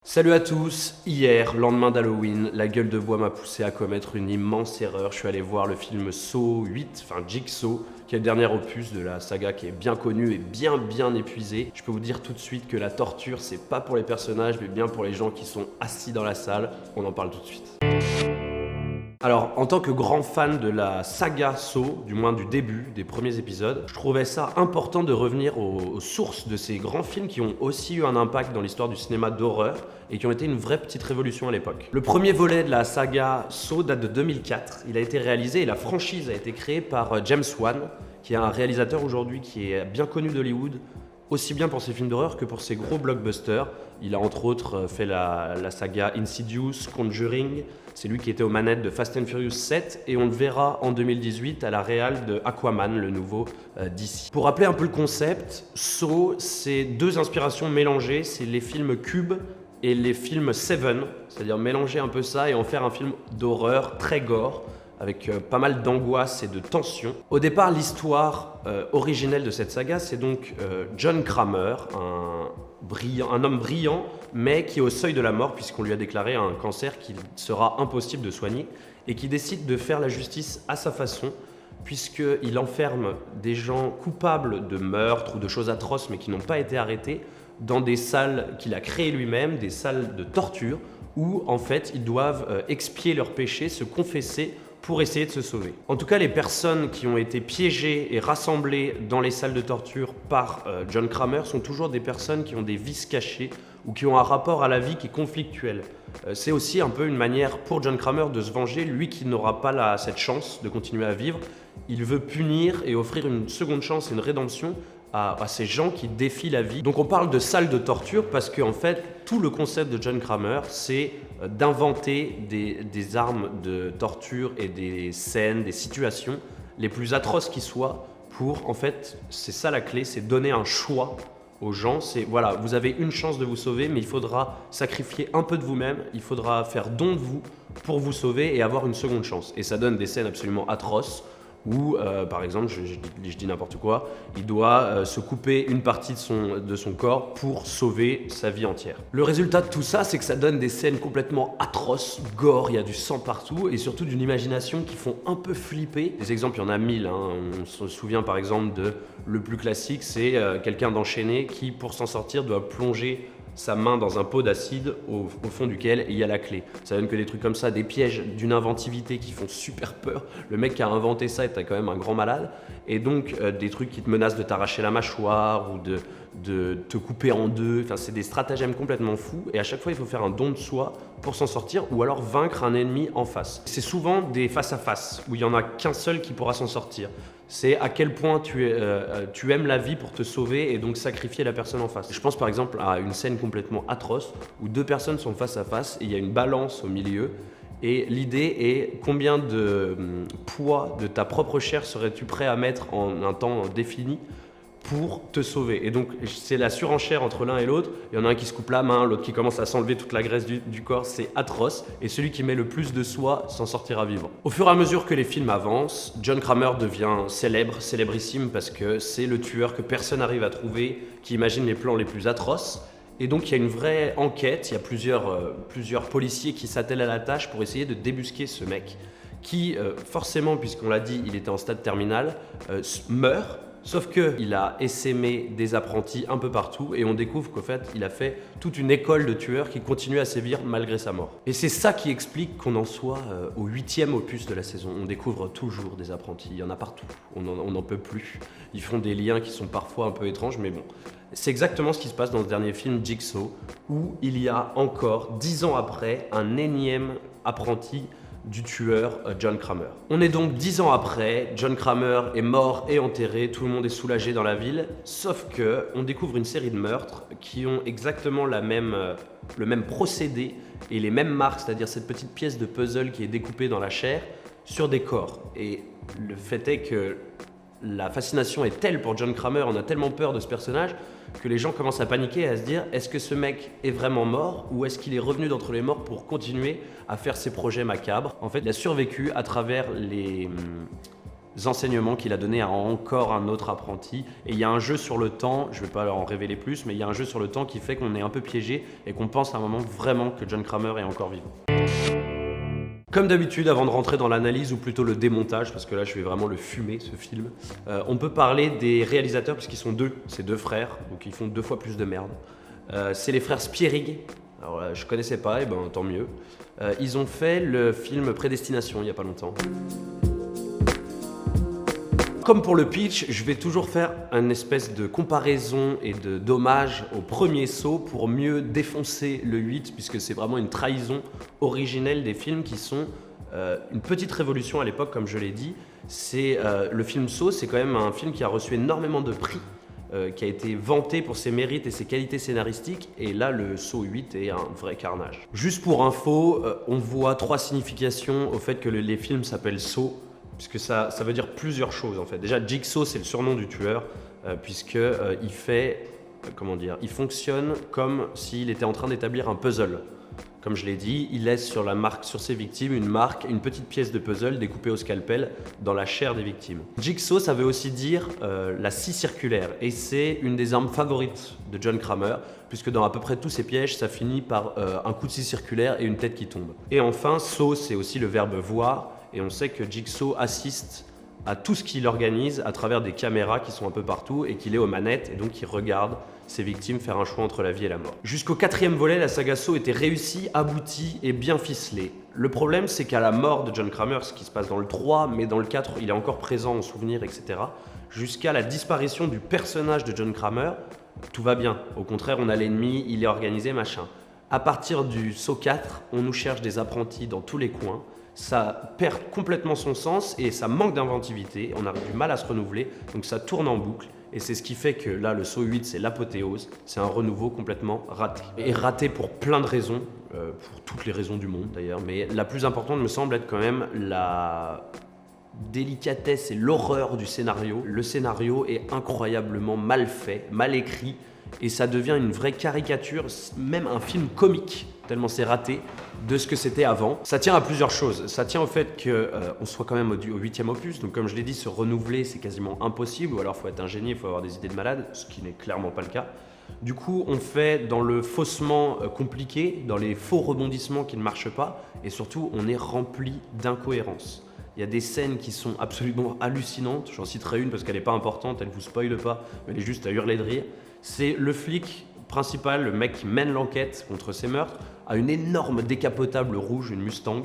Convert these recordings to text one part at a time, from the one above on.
Salut à tous, hier, lendemain d'Halloween, la gueule de bois m'a poussé à commettre une immense erreur. Je suis allé voir le film Saw 8, enfin Jigsaw, qui est le dernier opus de la saga qui est bien connu et bien épuisé. Je peux vous dire tout de suite que la torture, c'est pas pour les personnages, mais bien pour les gens qui sont assis dans la salle. On en parle tout de suite. Alors, en tant que grand fan de la saga Saw, du moins du début, des premiers épisodes, je trouvais ça important de revenir aux sources de ces grands films qui ont aussi eu un impact dans l'histoire du cinéma d'horreur et qui ont été une vraie petite révolution à l'époque. Le premier volet de la saga Saw date de 2004. Il a été réalisé et la franchise a été créée par James Wan, qui est un réalisateur aujourd'hui qui est bien connu d'Hollywood, aussi bien pour ses films d'horreur que pour ses gros blockbusters. Il a entre autres fait la saga Insidious, Conjuring. C'est lui qui était aux manettes de Fast and Furious 7 et on le verra en 2018 à la réal de Aquaman, le nouveau DC. Pour rappeler un peu le concept, Saw, c'est deux inspirations mélangées, c'est les films Cube et les films Seven, c'est-à-dire mélanger un peu ça et en faire un film d'horreur très gore, avec pas mal d'angoisse et de tension. Au départ, l'histoire originelle de cette saga, c'est donc John Kramer, un homme brillant, mais qui est au seuil de la mort, puisqu'on lui a déclaré un cancer qu'il sera impossible de soigner, et qui décide de faire la justice à sa façon, puisqu'il enferme des gens coupables de meurtre ou de choses atroces, mais qui n'ont pas été arrêtés, dans des salles qu'il a créées lui-même, des salles de torture, où en fait ils doivent expier leurs péchés, se confesser, pour essayer de se sauver. En tout cas, les personnes qui ont été piégées et rassemblées dans les salles de torture par John Kramer sont toujours des personnes qui ont des vices cachés ou qui ont un rapport à la vie qui est conflictuel. C'est aussi un peu une manière pour John Kramer de se venger, lui qui n'aura pas cette chance de continuer à vivre. Il veut punir et offrir une seconde chance et une rédemption à ces gens qui défient la vie. Donc on parle de salles de torture parce qu'en fait, tout le concept de John Kramer, c'est d'inventer des armes de torture et des scènes, des situations les plus atroces qui soient pour, en fait, c'est ça la clé, c'est donner un choix aux gens. C'est, voilà, vous avez une chance de vous sauver, mais il faudra sacrifier un peu de vous-même, il faudra faire don de vous pour vous sauver et avoir une seconde chance. Et ça donne des scènes absolument atroces, où, par exemple, je dis n'importe quoi, il doit se couper une partie de son corps pour sauver sa vie entière. Le résultat de tout ça, c'est que ça donne des scènes complètement atroces, gore, il y a du sang partout, et surtout d'une imagination qui font un peu flipper. Des exemples, il y en a mille, hein. On se souvient par exemple de le plus classique, c'est quelqu'un d'enchaîné qui, pour s'en sortir, doit plonger sa main dans un pot d'acide au fond duquel il y a la clé. Ça donne que des trucs comme ça, des pièges d'une inventivité qui font super peur. Le mec qui a inventé ça est quand même un grand malade. Et donc des trucs qui te menacent de t'arracher la mâchoire ou de te couper en deux. Enfin, c'est des stratagèmes complètement fous. Et à chaque fois, il faut faire un don de soi pour s'en sortir ou alors vaincre un ennemi en face. C'est souvent des face-à-face où il n'y en a qu'un seul qui pourra s'en sortir. C'est à quel point tu aimes la vie pour te sauver et donc sacrifier la personne en face. Je pense par exemple à une scène complètement atroce où deux personnes sont face à face et il y a une balance au milieu. Et l'idée est combien de poids de ta propre chair serais-tu prêt à mettre en un temps défini pour te sauver. Et donc c'est la surenchère entre l'un et l'autre. Il y en a un qui se coupe la main, l'autre qui commence à s'enlever toute la graisse du corps, c'est atroce. Et celui qui met le plus de soi s'en sortira vivant. Au fur et à mesure que les films avancent, John Kramer devient célébrissime parce que c'est le tueur que personne n'arrive à trouver, qui imagine les plans les plus atroces. Et donc il y a une vraie enquête, il y a plusieurs policiers qui s'attellent à la tâche pour essayer de débusquer ce mec qui, forcément, puisqu'on l'a dit, il était en stade terminal, meurt. Sauf qu'il a essaimé des apprentis un peu partout et on découvre qu'en fait, il a fait toute une école de tueurs qui continue à sévir malgré sa mort. Et c'est ça qui explique qu'on en soit au 8e opus de la saison. On découvre toujours des apprentis, il y en a partout, on n'en peut plus. Ils font des liens qui sont parfois un peu étranges, mais bon. C'est exactement ce qui se passe dans le dernier film Jigsaw, où il y a encore, 10 ans après, un énième apprenti du tueur John Kramer. On est donc 10 ans après, John Kramer est mort et enterré, tout le monde est soulagé dans la ville, sauf que on découvre une série de meurtres qui ont exactement le même procédé et les mêmes marques, c'est-à-dire cette petite pièce de puzzle qui est découpée dans la chair sur des corps. Et le fait est que la fascination est telle pour John Kramer, on a tellement peur de ce personnage que les gens commencent à paniquer et à se dire est-ce que ce mec est vraiment mort ou est-ce qu'il est revenu d'entre les morts pour continuer à faire ses projets macabres. En fait, il a survécu à travers les enseignements qu'il a donnés à encore un autre apprenti. Et il y a un jeu sur le temps, je ne vais pas en révéler plus, mais il y a un jeu sur le temps qui fait qu'on est un peu piégé et qu'on pense à un moment vraiment que John Kramer est encore vivant. Comme d'habitude, avant de rentrer dans l'analyse ou plutôt le démontage, parce que là je vais vraiment le fumer ce film, on peut parler des réalisateurs puisqu'ils sont deux, c'est deux frères, donc ils font 2 fois plus de merde. C'est les frères Spierig. Alors je connaissais pas, et ben tant mieux. Ils ont fait le film Prédestination il y a pas longtemps. Comme pour le pitch, je vais toujours faire une espèce de comparaison et d'hommage au premier Saw pour mieux défoncer le 8, puisque c'est vraiment une trahison originelle des films qui sont une petite révolution à l'époque, comme je l'ai dit. Le film Saw, c'est quand même un film qui a reçu énormément de prix, qui a été vanté pour ses mérites et ses qualités scénaristiques, et là le Saw 8 est un vrai carnage. Juste pour info, on voit 3 significations au fait que les films s'appellent Saw, puisque ça veut dire plusieurs choses en fait. Déjà, Jigsaw, c'est le surnom du tueur, il fonctionne comme s'il était en train d'établir un puzzle. Comme je l'ai dit, il laisse sur ses victimes une petite pièce de puzzle découpée au scalpel dans la chair des victimes. Jigsaw, ça veut aussi dire la scie circulaire, et c'est une des armes favorites de John Kramer, puisque dans à peu près tous ses pièges, ça finit par un coup de scie circulaire et une tête qui tombe. Et enfin, Saw, c'est aussi le verbe voir, et on sait que Jigsaw assiste à tout ce qu'il organise à travers des caméras qui sont un peu partout et qu'il est aux manettes et donc il regarde ses victimes faire un choix entre la vie et la mort. Jusqu'au 4e volet, la saga Saw était réussie, aboutie et bien ficelée. Le problème, c'est qu'à la mort de John Kramer, ce qui se passe dans le 3, mais dans le 4, il est encore présent en souvenir, etc., jusqu'à la disparition du personnage de John Kramer, tout va bien. Au contraire, on a l'ennemi, il est organisé, machin. À partir du Saw 4, on nous cherche des apprentis dans tous les coins. Ça perd complètement son sens et ça manque d'inventivité, on a du mal à se renouveler, donc ça tourne en boucle. Et c'est ce qui fait que là, le Saw 8, c'est l'apothéose, c'est un renouveau complètement raté. Et raté pour plein de raisons, pour toutes les raisons du monde d'ailleurs, mais la plus importante me semble être quand même la délicatesse et l'horreur du scénario. Le scénario est incroyablement mal fait, mal écrit, et ça devient une vraie caricature, même un film comique, tellement c'est raté, de ce que c'était avant. Ça tient à plusieurs choses. Ça tient au fait qu'on soit quand même au 8e opus, donc comme je l'ai dit, se renouveler c'est quasiment impossible, ou alors il faut être un génie, il faut avoir des idées de malade, ce qui n'est clairement pas le cas. Du coup, on fait dans le faussement compliqué, dans les faux rebondissements qui ne marchent pas, et surtout, on est rempli d'incohérences. Il y a des scènes qui sont absolument hallucinantes, j'en citerai une parce qu'elle n'est pas importante, elle ne vous spoile pas, mais elle est juste à hurler de rire. C'est le flic principal, le mec qui mène l'enquête contre ces meurtres, a une énorme décapotable rouge, une Mustang,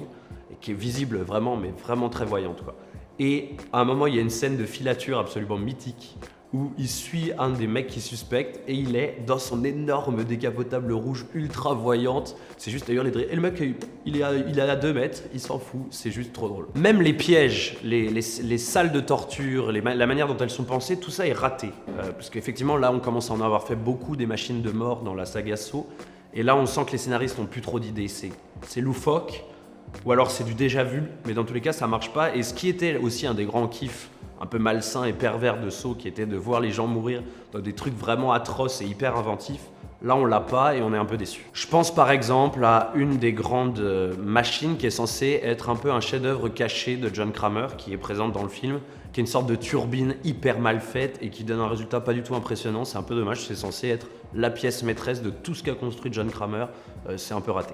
et qui est visible vraiment, mais vraiment très voyante, quoi. Et à un moment, il y a une scène de filature absolument mythique où il suit un des mecs qui suspecte et il est dans son énorme décapotable rouge ultra voyante. C'est juste d'ailleurs les drilles. Et le mec, il est à 2 mètres, il s'en fout, c'est juste trop drôle. Même les pièges, les salles de torture, la manière dont elles sont pensées, tout ça est raté. Parce qu'effectivement, là, on commence à en avoir fait beaucoup des machines de mort dans la saga Saw. Et là, on sent que les scénaristes n'ont plus trop d'idées. C'est loufoque, ou alors c'est du déjà vu, mais dans tous les cas, ça marche pas. Et ce qui était aussi un des grands kiffs un peu malsain et pervers de Saw, qui était de voir les gens mourir dans des trucs vraiment atroces et hyper inventifs, là on l'a pas et on est un peu déçu. Je pense par exemple à une des grandes machines qui est censée être un peu un chef-d'œuvre caché de John Kramer, qui est présente dans le film, qui est une sorte de turbine hyper mal faite et qui donne un résultat pas du tout impressionnant. C'est un peu dommage, c'est censé être la pièce maîtresse de tout ce qu'a construit John Kramer, c'est un peu raté.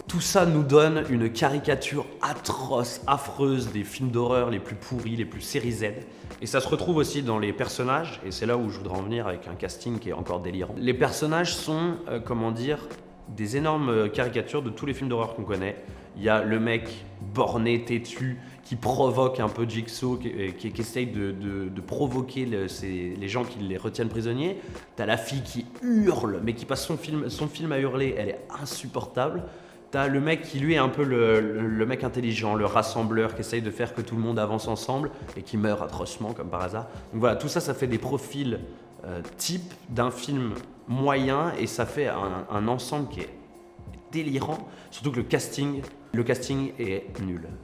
Tout ça nous donne une caricature atroce, affreuse des films d'horreur les plus pourris, les plus série Z. Et ça se retrouve aussi dans les personnages, et c'est là où je voudrais en venir avec un casting qui est encore délirant. Les personnages sont, des énormes caricatures de tous les films d'horreur qu'on connaît. Il y a le mec borné, têtu, qui provoque un peu Jigsaw, qui essaye de provoquer les gens qui les retiennent prisonniers. T'as la fille qui hurle, mais qui passe son film à hurler, elle est insupportable. T'as le mec qui lui est un peu le mec intelligent, le rassembleur qui essaye de faire que tout le monde avance ensemble et qui meurt atrocement comme par hasard. Donc voilà, tout ça, ça fait des profils type d'un film moyen et ça fait un ensemble qui est délirant. Surtout que le casting est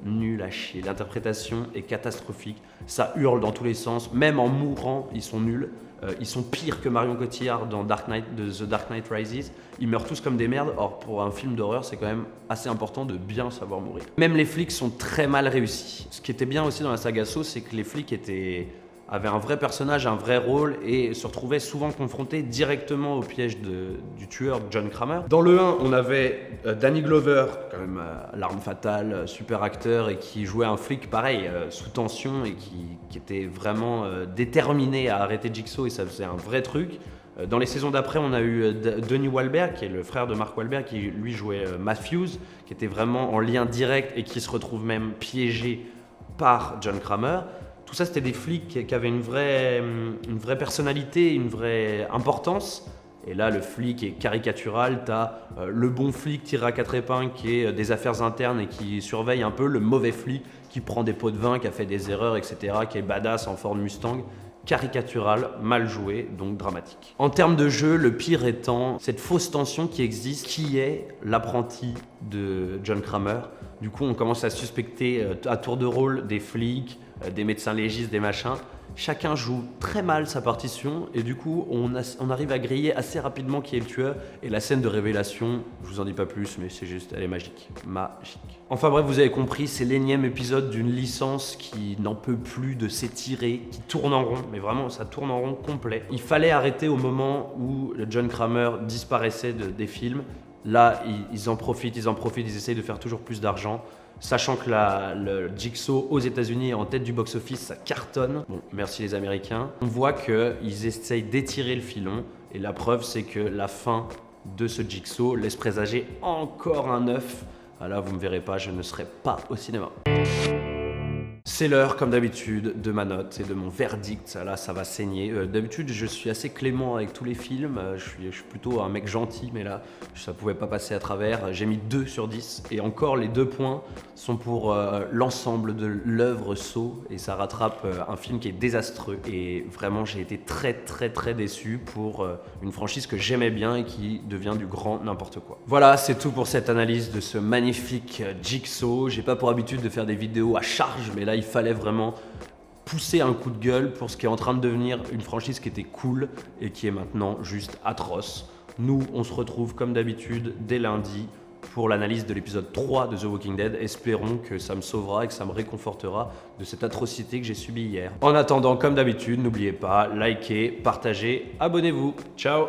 nul à chier. L'interprétation est catastrophique, ça hurle dans tous les sens, même en mourant, ils sont nuls. Ils sont pires que Marion Cotillard dans The Dark Knight Rises. Ils meurent tous comme des merdes. Or, pour un film d'horreur, c'est quand même assez important de bien savoir mourir. Même les flics sont très mal réussis. Ce qui était bien aussi dans la saga Saw, c'est que les flics avaient un vrai personnage, un vrai rôle et se retrouvaient souvent confrontés directement au piège du tueur John Kramer. Dans le 1, on avait Danny Glover, quand même l'arme fatale, super acteur et qui jouait un flic pareil, sous tension et qui était vraiment déterminé à arrêter Jigsaw et ça faisait un vrai truc. Dans les saisons d'après, on a eu Donnie Wahlberg, qui est le frère de Mark Wahlberg, qui lui jouait Matthews, qui était vraiment en lien direct et qui se retrouve même piégé par John Kramer. Tout ça, c'était des flics qui avaient une vraie personnalité, une vraie importance. Et là, le flic est caricatural. T'as le bon flic tiré à quatre épingles qui est des affaires internes et qui surveille un peu le mauvais flic qui prend des pots de vin, qui a fait des erreurs, etc., qui est badass en Ford Mustang. Caricatural, mal joué, donc dramatique. En termes de jeu, le pire étant cette fausse tension qui existe, qui est l'apprenti de John Kramer. Du coup, on commence à suspecter à tour de rôle des flics, des médecins légistes, des machins. Chacun joue très mal sa partition et du coup, on arrive à griller assez rapidement qui est le tueur. Et la scène de révélation, je vous en dis pas plus, mais c'est juste, elle est magique. Magique. Enfin bref, vous avez compris, c'est l'énième épisode d'une licence qui n'en peut plus de s'étirer, qui tourne en rond, mais vraiment, ça tourne en rond complet. Il fallait arrêter au moment où John Kramer disparaissait des films. Là, ils en profitent, ils essayent de faire toujours plus d'argent. Sachant que le Jigsaw aux États-Unis est en tête du box-office, ça cartonne. Bon, merci les Américains. On voit qu'ils essayent d'étirer le filon. Et la preuve, c'est que la fin de ce Jigsaw laisse présager encore un œuf. Ah là, vous me verrez pas, je ne serai pas au cinéma. C'est l'heure, comme d'habitude, de ma note et de mon verdict. Là, ça va saigner. D'habitude, je suis assez clément avec tous les films. Je suis plutôt un mec gentil, mais là, ça pouvait pas passer à travers. J'ai mis 2 sur 10. Et encore, les 2 points sont pour l'ensemble de l'œuvre Saw. Et ça rattrape un film qui est désastreux. Et vraiment, j'ai été très, très, très déçu pour une franchise que j'aimais bien et qui devient du grand n'importe quoi. Voilà, c'est tout pour cette analyse de ce magnifique Jigsaw. J'ai pas pour habitude de faire des vidéos à charge, mais là, il fallait vraiment pousser un coup de gueule pour ce qui est en train de devenir une franchise qui était cool et qui est maintenant juste atroce. Nous, on se retrouve comme d'habitude dès lundi pour l'analyse de l'épisode 3 de The Walking Dead. Espérons que ça me sauvera et que ça me réconfortera de cette atrocité que j'ai subie hier. En attendant, comme d'habitude, n'oubliez pas, likez, partagez, abonnez-vous. Ciao!